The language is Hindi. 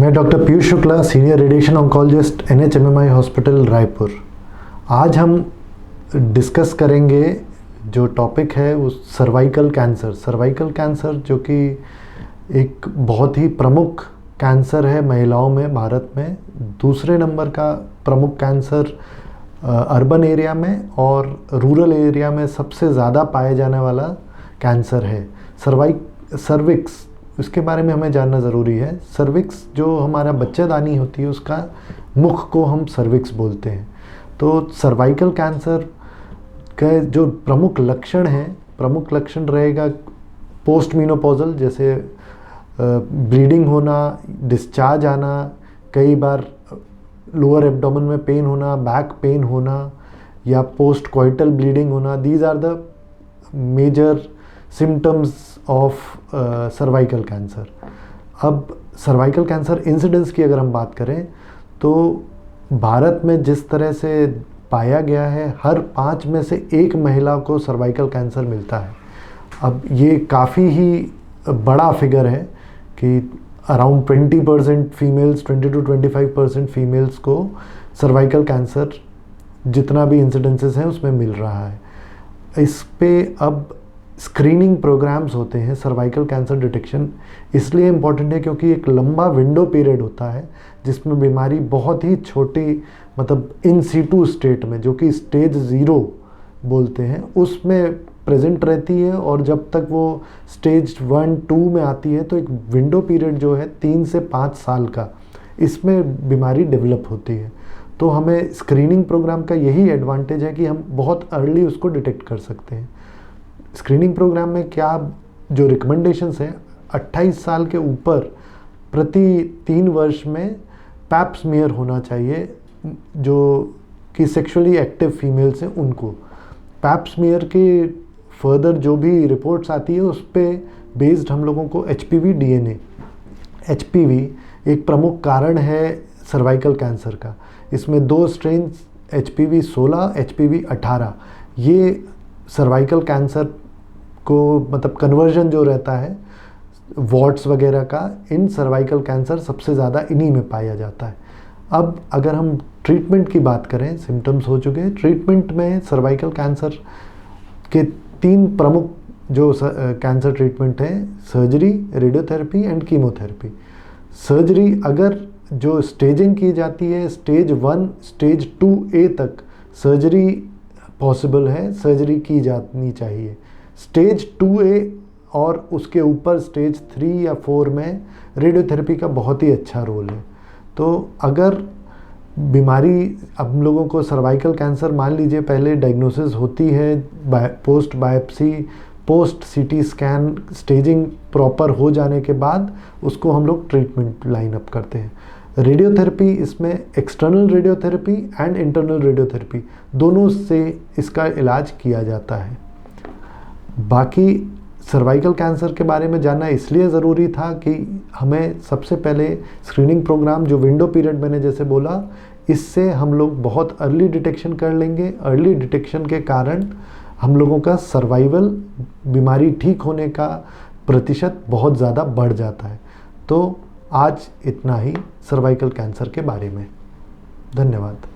मैं doctor Piyush Shukla, senior radiation oncologist, NHMMI hospital Raipur. आज हम डिस्कस करेंगे जो टॉपिक है वो सर्वाइकल कैंसर। सर्वाइकल कैंसर जो कि एक बहुत ही प्रमुख कैंसर है महिलाओं में भारत में। दूसरे नंबर का प्रमुख कैंसर अर्बन एरिया में और रूरल एरिया में सबसे ज़्यादा पाया जाने वाला कैंसर है सर्विक्स। इसके बारे में हमें जानना ज़रूरी है। सर्विक्स जो हमारा बच्चेदानी होती है उसका मुख को हम सर्विक्स बोलते हैं। तो सर्वाइकल कैंसर का जो प्रमुख लक्षण रहेगा पोस्ट मेनोपॉजल, जैसे ब्लीडिंग होना, डिस्चार्ज आना, कई बार लोअर एब्डोमेन में पेन होना, बैक पेन होना या पोस्ट कोइटल ब्लीडिंग होना। These are the major symptoms of cervical cancer. अब सर्वाइकल कैंसर इंसिडेंस की अगर हम बात करें तो भारत में जिस तरह से पाया गया है, हर 5 में से 1 महिला को सर्वाइकल कैंसर मिलता है। अब ये काफ़ी ही बड़ा फिगर है कि अराउंड 20% फीमेल्स, 20 to 25% फीमेल्स को सर्वाइकल कैंसर जितना भी इंसिडेंसेस हैं उसमें मिल रहा है। इस पे अब स्क्रीनिंग प्रोग्राम्स होते हैं। सर्वाइकल कैंसर डिटेक्शन इसलिए इम्पॉर्टेंट है क्योंकि एक लंबा विंडो पीरियड होता है जिसमें बीमारी बहुत ही छोटी, मतलब इन सीटू स्टेट में, जो कि स्टेज 0 बोलते हैं, उसमें प्रेजेंट रहती है। और जब तक वो स्टेज 1, 2 में आती है तो एक विंडो पीरियड जो है 3 से 5 साल का, इसमें बीमारी डेवलप होती है। तो हमें स्क्रीनिंग प्रोग्राम का यही एडवांटेज है कि हम बहुत अर्ली उसको डिटेक्ट कर सकते हैं। स्क्रीनिंग प्रोग्राम में क्या जो रिकमेंडेशंस हैं, 28 साल के ऊपर प्रति 3 वर्ष में पैप स्मीयर होना चाहिए, जो कि सेक्सुअली एक्टिव फीमेल्स हैं उनको। पैप स्मीयर के फर्दर जो भी रिपोर्ट्स आती है उस पर बेस्ड हम लोगों को HPV DNA, HPV एक प्रमुख कारण है सर्वाइकल कैंसर का। इसमें 2 स्ट्रेन्स HPV 16, HPV 18, ये सर्वाइकल कैंसर को मतलब कन्वर्जन जो रहता है वॉट्स वगैरह का, इन सर्वाइकल कैंसर सबसे ज़्यादा इन्हीं में पाया जाता है। अब अगर हम ट्रीटमेंट की बात करें, सिम्टम्स हो चुके हैं। ट्रीटमेंट में सर्वाइकल कैंसर के 3 प्रमुख जो कैंसर ट्रीटमेंट हैं, surgery, radiotherapy and chemotherapy. Surgery अगर जो स्टेजिंग की जाती है, स्टेज 1, स्टेज 2A तक सर्जरी पॉसिबल है, सर्जरी की जानी चाहिए। स्टेज 2A और उसके ऊपर स्टेज 3 या 4 में रेडियोथेरेपी का बहुत ही अच्छा रोल है। तो अगर बीमारी, हम लोगों को सर्वाइकल कैंसर मान लीजिए पहले डायग्नोसिस होती है, post biopsy, post CT scan, staging proper हो जाने के बाद उसको हम लोग ट्रीटमेंट लाइन अप करते हैं। रेडियोथेरेपी, इसमें external radiotherapy and internal radiotherapy दोनों से इसका इलाज किया जाता है। बाकी सर्वाइकल कैंसर के बारे में जानना इसलिए ज़रूरी था कि हमें सबसे पहले स्क्रीनिंग प्रोग्राम, जो विंडो पीरियड मैंने जैसे बोला, इससे हम लोग बहुत अर्ली डिटेक्शन कर लेंगे। अर्ली डिटेक्शन के कारण हम लोगों का सर्वाइवल, बीमारी ठीक होने का प्रतिशत बहुत ज़्यादा बढ़ जाता है। तो आज इतना ही सर्वाइकल कैंसर के बारे में। धन्यवाद।